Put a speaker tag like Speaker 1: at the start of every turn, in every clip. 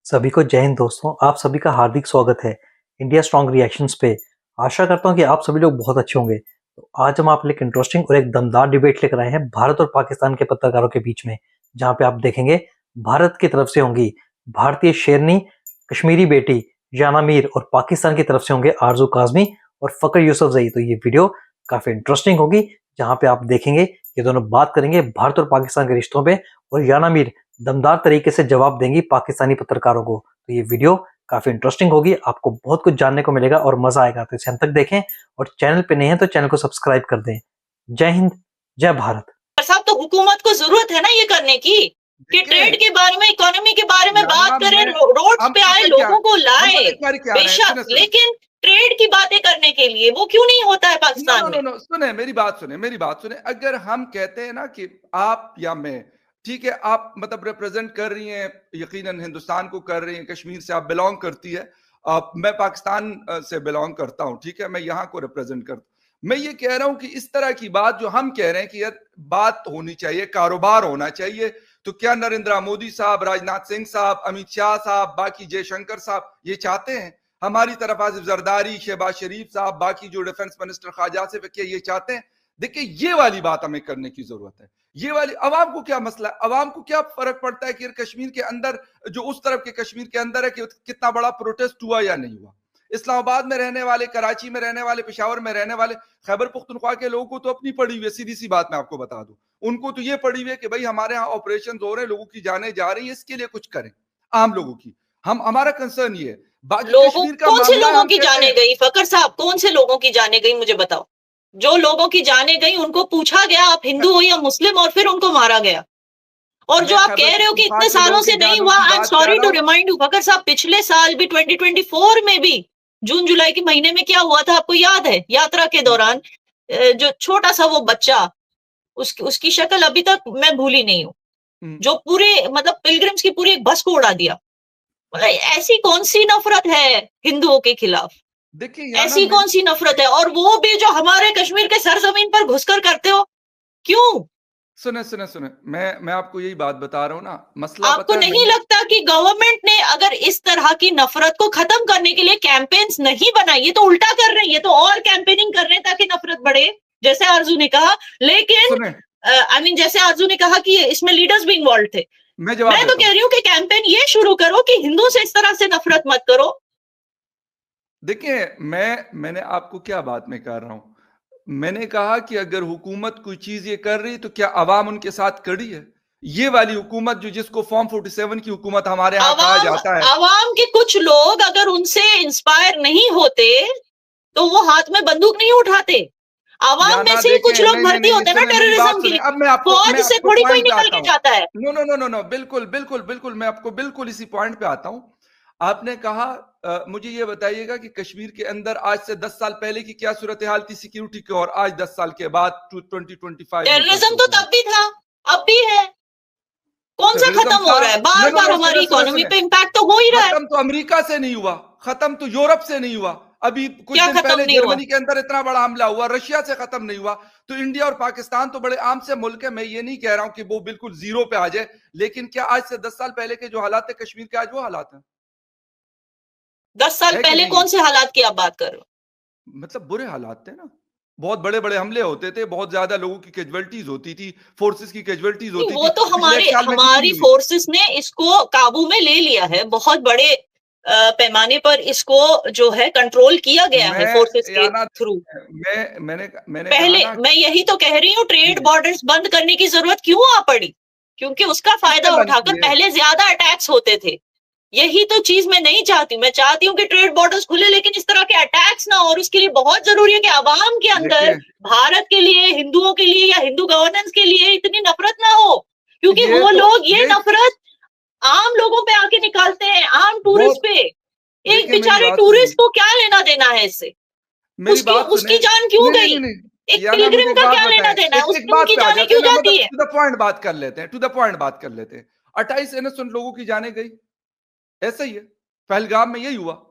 Speaker 1: सभी को जय हिंद दोस्तों। आप सभी का हार्दिक स्वागत है इंडिया स्ट्रॉन्ग रिएक्शंस पे। आशा करता हूँ कि आप सभी लोग बहुत अच्छे होंगे। तो आज हम आपके लिए एक इंटरेस्टिंग और एक दमदार डिबेट लेकर आए हैं भारत और पाकिस्तान के पत्रकारों के बीच में, जहाँ पे आप देखेंगे भारत की तरफ से होंगी भारतीय शेरनी, कश्मीरी बेटी याना मीर, और पाकिस्तान की तरफ से होंगे आरजू काजमी और फकर यूसुफजई। तो ये वीडियो काफी इंटरेस्टिंग होगी, जहाँ पे आप देखेंगे ये दोनों बात करेंगे भारत और पाकिस्तान के रिश्तों पे, और याना मीर दमदार तरीके से जवाब देंगी पाकिस्तानी पत्रकारों को। तो ये वीडियो काफी इंटरेस्टिंग होगी, आपको बहुत कुछ जानने को मिलेगा और मजा आएगा। तो इसे अंत तक देखें और चैनल पे नए हैं तो चैनल को सब्सक्राइब कर दें। जय हिंद, जय भारत।
Speaker 2: साहब, तो हुकूमत को जरूरत है ना ये करने की कि ट्रेड के बारे में, इकोनॉमी के बारे में बात करें, रोड्स पे आए, लोगों को लाए, बेशक, लेकिन ट्रेड की बातें करने के लिए वो क्यों नहीं होता है पाकिस्तान में?
Speaker 3: सुने मेरी बात सुने। अगर हम कहते हैं ना कि आप या मैं, ठीक है, आप मतलब रिप्रेजेंट कर रही हैं, यकीनन हिंदुस्तान को कर रही हैं, कश्मीर से आप बिलोंग करती है, मैं पाकिस्तान से बिलोंग करता हूं, ठीक है, मैं यहाँ को रिप्रेजेंट करता हूं। मैं ये कह रहा हूं कि इस तरह की बात जो हम कह रहे हैं कि यार बात होनी चाहिए, कारोबार होना चाहिए, तो क्या नरेंद्र मोदी साहब, राजनाथ सिंह साहब, अमित शाह साहब, बाकी जयशंकर साहब ये चाहते हैं? हमारी तरफ आसिफ जरदारी, शहबाज शरीफ साहब, बाकी जो डिफेंस मिनिस्टर ख्वाजा आसिफ, क्या ये चाहते हैं? देखिए, ये वाली बात हमें करने की जरूरत है। ये वाली अवाम को क्या मसला है, अवाम को क्या फर्क पड़ता है कि कश्मीर के अंदर, जो उस तरफ के कश्मीर के अंदर है, कि कितना बड़ा प्रोटेस्ट हुआ या नहीं हुआ। इस्लामाबाद में रहने वाले, कराची में रहने वाले, पेशावर में रहने वाले, खैबर पुख्तनख्वा के लोगों को तो अपनी पड़ी हुई है। सीधी सी बात मैं आपको बता दूं, उनको तो ये पड़ी हुई है कि भाई हमारे यहाँ ऑपरेशन हो रहे हैं, लोगों की जाने जा रही है, इसके लिए कुछ करें आम लोगों की। हमारा कंसर्न ये है। बाकी
Speaker 2: लोगों,
Speaker 3: कश्मीर का
Speaker 2: कौन से
Speaker 3: मामला
Speaker 2: लोगों
Speaker 3: हम
Speaker 2: की
Speaker 3: कहते
Speaker 2: जाने
Speaker 3: हैं,
Speaker 2: गई फकर साहब? कौन से लोगों की जाने गई मुझे बताओ। जो लोगों की जाने गई उनको पूछा गया आप हिंदू हो या मुस्लिम, और फिर उनको मारा गया। और जो
Speaker 3: मैं
Speaker 2: आप
Speaker 3: खैबर
Speaker 2: कह रहे हो कि
Speaker 3: पुख्तनख्वा
Speaker 2: इतने
Speaker 3: के
Speaker 2: सालों
Speaker 3: लोगों
Speaker 2: से
Speaker 3: की
Speaker 2: नहीं
Speaker 3: जानों
Speaker 2: हुआ,
Speaker 3: की
Speaker 2: आई एम
Speaker 3: बात कर
Speaker 2: सॉरी
Speaker 3: रहा
Speaker 2: टू
Speaker 3: हूं।
Speaker 2: रिमाइंड यू फकर साहब, पिछले साल भी 2024 में भी जून जुलाई के महीने में क्या हुआ था आपको याद है? यात्रा के दौरान जो छोटा सा वो बच्चा, उसकी शक्ल अभी तक मैं भूली नहीं हूँ, जो पूरे मतलब पिलग्रिम्स की पूरी एक बस को उड़ा दिया। मतलब ऐसी कौन सी नफरत है हिंदुओं के खिलाफ?
Speaker 3: देखिए,
Speaker 2: ऐसी कौन सी नफरत है? और वो भी जो हमारे कश्मीर के सरजमीन पर घुसकर करते हो, क्यों?
Speaker 3: सुने, मैं आपको यही बात बता रहा हूं ना। मसला
Speaker 2: आपको
Speaker 3: पता है,
Speaker 2: नहीं लगता कि गवर्नमेंट ने अगर इस तरह की नफरत को खत्म करने के लिए कैंपेन्स नहीं बनाई, ये तो उल्टा कर रहे हैं, ये तो और कैंपेनिंग कर रहे हैं ताकि नफरत बढ़े, जैसे आरजू ने कहा। लेकिन आई मीन जैसे आरजू ने कहा कि इसमें लीडर्स भी इन्वॉल्व थे।
Speaker 3: मैं जवाब
Speaker 2: मैं तो कह रही हूँ कि कैंपेन ये शुरू करो कि हिंदू से इस तरह से नफरत मत करो।
Speaker 3: देखिए, मैंने आपको क्या बात में कर रहा हूं। मैंने कहा कि अगर हुकूमत कोई चीज ये कर रही तो क्या अवाम उनके साथ खड़ी है? ये वाली हुकूमत जो, जिसको फॉर्म 47 की हुकूमत हमारे यहाँ कहा जाता है,
Speaker 2: अवाम के कुछ लोग अगर उनसे इंस्पायर नहीं होते तो वो हाथ में बंदूक नहीं उठाते। अवाम में से ही कुछ लोग भर्ती होते हैं ना टेररिज्म के लिए।
Speaker 3: अब मैं आपको
Speaker 2: फौज से थोड़ी कोई निकल के जाता है।
Speaker 3: नो, बिल्कुल मैं आपको बिल्कुल इसी पॉइंट पे आता हूं। आपने कहा, मुझे ये बताइएगा कि कश्मीर के अंदर आज से 10 साल पहले की क्या सूरत हाल थी सिक्योरिटी की, और आज 10 साल के बाद 2025
Speaker 2: टेररिज्म तो तब भी था, अब भी है। कौन सा खत्म हो रहा है? बार बार हमारी इकोनॉमी पे इम्पैक्ट तो हो ही रहा है।
Speaker 3: खत्म तो अमेरिका से नहीं हुआ, खत्म तो यूरोप से नहीं हुआ, अभी कुछ दिन पहले जर्मनी के अंदर इतना बड़ा हमला हुआ, रशिया से खत्म नहीं हुआ। तो इंडिया और पाकिस्तान तो बड़े आम से मुल्क है। मैं ये नहीं कह रहा हूं कि वो बिल्कुल जीरो पे आ जाए, लेकिन क्या आज से 10 साल पहले के जो हालात थे कश्मीर के, आज वो हालात हैं?
Speaker 2: 10 साल पहले कौन से हालात की आप बात कर रहे हो?
Speaker 3: मतलब बुरे हालात थे ना, बहुत बड़े बड़े हमले होते थे, बहुत ज्यादा लोगों की कैजुअलिटीज होती थी, फोर्सेस की कैजुअलिटीज होती थी।
Speaker 2: वो तो हमारी फोर्सेस ने इसको काबू में ले लिया है, बहुत बड़े पैमाने पर इसको जो है कंट्रोल किया गया है फोर्सेस के थ्रू।
Speaker 3: मैंने
Speaker 2: पहले मैं यही तो कह रही हूँ, ट्रेड बॉर्डर्स बंद करने की जरूरत क्यों आ पड़ी? क्योंकि उसका फायदा उठाकर पहले ज्यादा अटैक्स होते थे। यही तो चीज मैं नहीं चाहती। मैं चाहती हूँ कि ट्रेड बॉर्डर्स खुले, लेकिन इस तरह के अटैक्स ना हो। और उसके लिए बहुत जरूरी है कि आवाम के अंदर भारत के लिए, हिंदुओं के लिए या हिंदू गवर्नेंस के लिए इतनी नफरत ना हो, क्योंकि वो लोग ये नफरत आम लोगों पे आके निकालते हैं, आम टूरिस्ट पे। एक बेचारे टूरिस्ट को क्या लेना देना है इससे? उसकी जान क्यों गई? एक पिलग्रिम का क्या लेना देना है? उनकी जाने क्यों जाती है?
Speaker 3: टू द पॉइंट बात कर लेते हैं। 28 इनोसेंट लोगों की जाने गई, ऐसा ही है। पहलगाम में यही हुआ।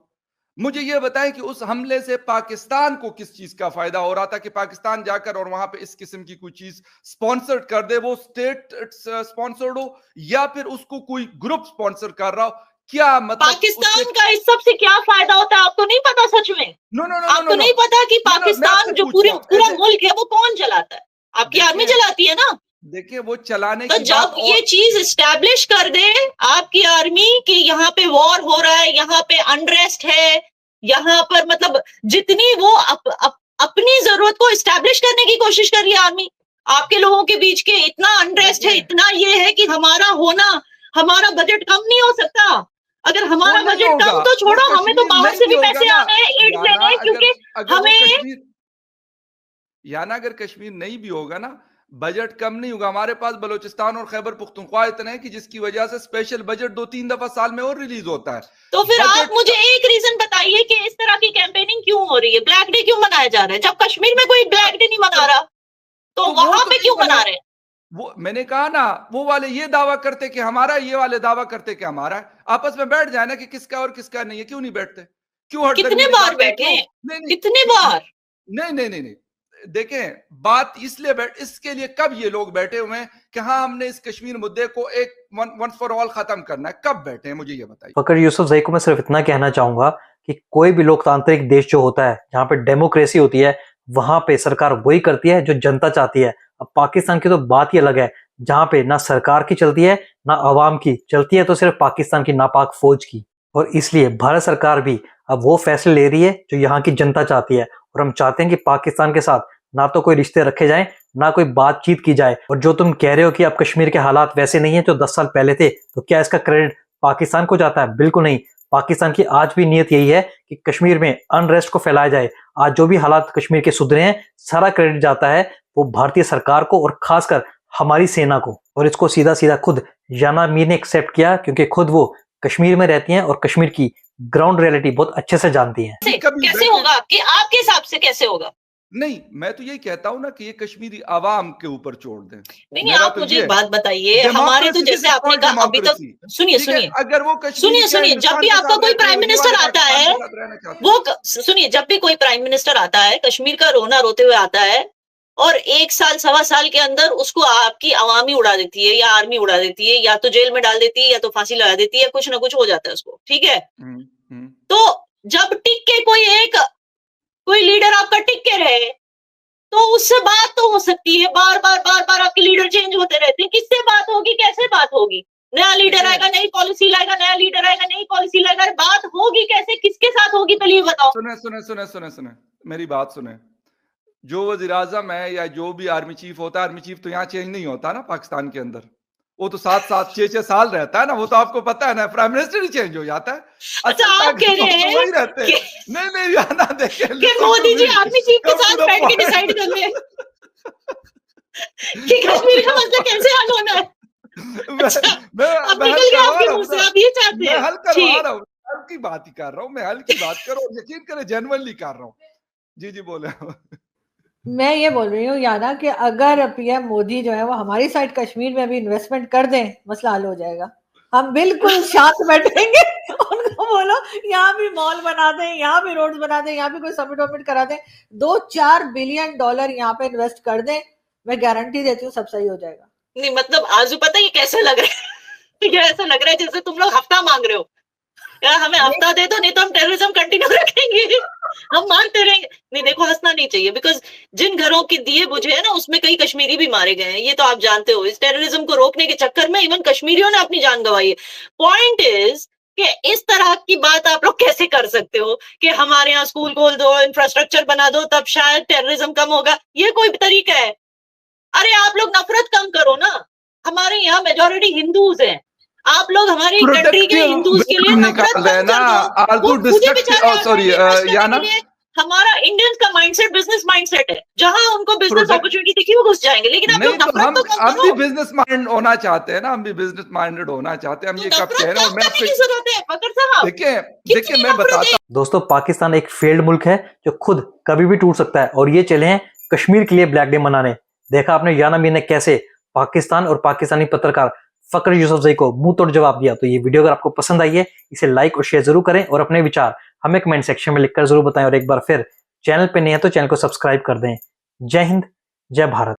Speaker 3: मुझे यह बताएं कि उस हमले से पाकिस्तान को किस चीज का फायदा हो रहा था कि पाकिस्तान जाकर और वहां पे इस किस्म की कोई चीज स्पॉन्सर्ड कर दे, वो स्टेट स्पॉन्सर्ड हो या फिर उसको कोई ग्रुप स्पॉन्सर कर रहा हो। क्या मतलब
Speaker 2: पाकिस्तान का इस सब से क्या फायदा होता है आपको नहीं पता सच में? आपको नहीं पता कि पाकिस्तान जो पूरा मुल्क है वो कौन चलाता है? आपकी आर्मी चलाती है ना।
Speaker 3: देखिए वो चलाने
Speaker 2: तो
Speaker 3: की
Speaker 2: जब ये चीज एस्टैब्लिश कर दे आपकी आर्मी कि यहाँ पे वॉर हो रहा है, यहाँ पे अनरेस्ट है, यहाँ पर मतलब जितनी वो अपनी जरूरत को एस्टैब्लिश करने की कोशिश कर रही है आर्मी, आपके लोगों के बीच के इतना अनरेस्ट है, इतना ये है कि हमारा बजट कम नहीं हो सकता। अगर हमारा बजट कम तो छोड़ो, हमें तो बाहर से भी पैसे आने हैं एड्स लेने, क्योंकि हमें
Speaker 3: याना अगर कश्मीर नहीं भी होगा ना, बजट कम नहीं होगा। हमारे पास बलूचिस्तान और खैबर पुख्तनख्वा इतना है कि जिसकी वजह से स्पेशल बजट 2-3 दफा साल में और रिलीज होता है।
Speaker 2: तो फिर आप मुझे एक रीजन बताइए कि इस तरह की कैंपेनिंग क्यों हो रही है, ब्लैक डे क्यों मनाया जा रहा है? जब कश्मीर में कोई ब्लैक डे नहीं मना रहा तो वहां पे क्यों मना रहे हैं?
Speaker 3: वो मैंने कहा ना, वो वाले ये दावा करते कि हमारा, ये वाले दावा करते कि हमारा। आपस में बैठ जाए ना कि किसका और किसका नहीं है। क्यों नहीं बैठते? क्यों
Speaker 2: कितने बार बैठे? कितने बार?
Speaker 3: नहीं, देखें, बात इसके लिए कब ये लोग बैठे हुए हैं कि हाँ हमने इस कश्मीर मुद्दे को एक वंस फॉर ऑल खत्म करना है? कब बैठे हैं मुझे ये बताइए।
Speaker 1: फखर यूसुफजई को मैं सिर्फ इतना कहना चाहूंगा कि कोई भी लोकतांत्रिक देश जो होता है, जहां पे डेमोक्रेसी होती है, वहां पे सरकार वही करती है जो जनता चाहती है। अब पाकिस्तान की तो बात ही अलग है, जहां पे ना सरकार की चलती है ना अवाम की चलती है, तो सिर्फ पाकिस्तान की नापाक फौज की। और इसलिए भारत सरकार भी अब वो फैसले ले रही है जो यहाँ की जनता चाहती है। और हम चाहते हैं कि पाकिस्तान के साथ ना तो कोई रिश्ते रखे जाएं, ना कोई बातचीत की जाए। और जो तुम कह रहे हो कि अब कश्मीर के हालात वैसे नहीं है जो 10 साल पहले थे, तो क्या इसका क्रेडिट पाकिस्तान को जाता है? बिल्कुल नहीं। पाकिस्तान की आज भी नीयत यही है कि कश्मीर में अनरेस्ट को फैलाया जाए। आज जो भी हालात कश्मीर के सुधरे हैं, सारा क्रेडिट जाता है वो भारतीय सरकार को और खासकर हमारी सेना को। और इसको सीधा सीधा खुद याना मीर ने एक्सेप्ट किया, क्योंकि खुद वो कश्मीर में रहती हैं और कश्मीर की ग्राउंड रियलिटी बहुत अच्छे से जानती हैं।
Speaker 2: कैसे होगा कि आपके हिसाब से कैसे होगा?
Speaker 3: नहीं, मैं तो यही कहता हूं ना कि ये कश्मीरी आवाम के ऊपर छोड़ दें।
Speaker 2: नहीं, आप तो मुझे एक बात बताइए, हमारे तो जैसे आपने कहा अभी तक, सुनिए
Speaker 3: अगर वो
Speaker 2: सुनिए, जब भी आपका कोई प्राइम मिनिस्टर आता है, वो सुनिए, जब भी कोई प्राइम मिनिस्टर आता है, कश्मीर का रोना रोते हुए आता है, और 1 साल 1.25 साल के अंदर उसको आपकी आवामी उड़ा देती है या आर्मी उड़ा देती है, या तो जेल में डाल देती है या तो फांसी लगा देती है, कुछ ना कुछ हो जाता है उसको, ठीक है। तो जब टिक के कोई लीडर आपका टिक के रहे तो उससे बात तो हो सकती है। बार बार आपके लीडर चेंज होते रहते हैं, किससे बात होगी, कैसे बात होगी? नया लीडर आएगा, नई पॉलिसी लाएगा, नया लीडर आएगा, नई पॉलिसी लाएगा, बात होगी कैसे, किसके साथ होगी, पहले ये बताओ।
Speaker 3: सुने मेरी बात सुने। जो वज़ीर आज़म है या जो भी आर्मी चीफ होता है, आर्मी चीफ तो यहाँ चेंज नहीं होता ना पाकिस्तान के अंदर, वो तो 7-7 6-6 साल रहता है ना, वो तो आपको पता है ना। प्राइम मिनिस्टर ही चेंज हो जाता है।
Speaker 2: अच्छा, आप कह रहे हैं
Speaker 3: वही रहते हैं। नहीं याना देखे
Speaker 2: कि मोदी जी आर्मी चीफ के साथ बैठ के डिसाइड कर ले कि कश्मीर का मसला कैसे हल होना है। अब निकल गया आपके मुंह से, आप ये चाहते हैं?
Speaker 3: मैं हल करवा रहा हूँ, हल की बात ही कर रहा हूँ, मैं हल की बात कर रहा हूँ, यकीन करें जेन्युइनली कर रहा हूँ। जी बोले।
Speaker 4: मैं ये बोल रही हूँ याना कि अगर पीएम मोदी जो है वो हमारी साइड कश्मीर में भी इन्वेस्टमेंट कर दें, मसला हल हो जाएगा। हम बिल्कुल शांत बैठेंगे। उनको बोलो यहाँ भी मॉल बना दें, यहाँ भी रोड्स बना दें, यहाँ भी कोई समिट वमिट करा दें, $2-4 बिलियन यहाँ पे इन्वेस्ट कर दें, मैं गारंटी देती हूँ सब सही हो जाएगा।
Speaker 2: नहीं मतलब आजू पता ये कैसे लग रहा है? ये ऐसा लग रहा है जैसे तुम लोग हफ्ता मांग रहे हो, यार हमें हफ्ता दे दो, नहीं तो हम टेररिज्म कंटिन्यू रखेंगे, हम मानते रहेंगे। नहीं देखो, हंसना नहीं चाहिए, बिकॉज जिन घरों के दिए बुझे हैं ना, उसमें कई कश्मीरी भी मारे गए हैं, ये तो आप जानते हो। इस टेररिज्म को रोकने के चक्कर में इवन कश्मीरियों ने अपनी जान गंवाई है। पॉइंट इज कि इस तरह की बात आप लोग कैसे कर सकते हो कि हमारे यहाँ स्कूल खोल दो, इंफ्रास्ट्रक्चर बना दो, तब शायद टेररिज्म कम होगा? ये कोई तरीका है? अरे आप लोग नफरत कम करो ना। हमारे यहाँ मेजोरिटी हिंदूज हैं, आप लोग हमारी कंट्री के हिंदूज के लिए नफरत कम कर दो। सॉरी याना, हमारा इंडियंस का माइंडसेट बिजनेस माइंडसेट है, जहां उनको बिजनेस अपॉर्चुनिटी दिखी वो घुस जाएंगे। लेकिन आप लोग नफरत तो कम
Speaker 3: हम भी बिजनेस माइंड होना चाहते हैं ना, हम भी बिजनेस माइंडेड होना चाहते हैं। हम ये कब कह रहे हैं? मैं आपको
Speaker 2: जरूरत है फकर साहब,
Speaker 3: देखिए मैं बताता हूं
Speaker 1: दोस्तों, पाकिस्तान एक फेल्ड मुल्क है जो खुद कभी भी टूट सकता है, और ये चले हैं कश्मीर के लिए ब्लैक डे मनाने। देखा आपने याना मीर ने कैसे पाकिस्तान और पाकिस्तानी पत्रकार फखर यूसुफजई को मुंह तोड़ जवाब दिया। तो ये वीडियो अगर आपको पसंद आई है, इसे लाइक और शेयर जरूर करें, और अपने विचार हमें कमेंट सेक्शन में लिखकर जरूर बताएं। और एक बार फिर चैनल पे नहीं है तो चैनल को सब्सक्राइब कर दें। जय हिंद, जय भारत।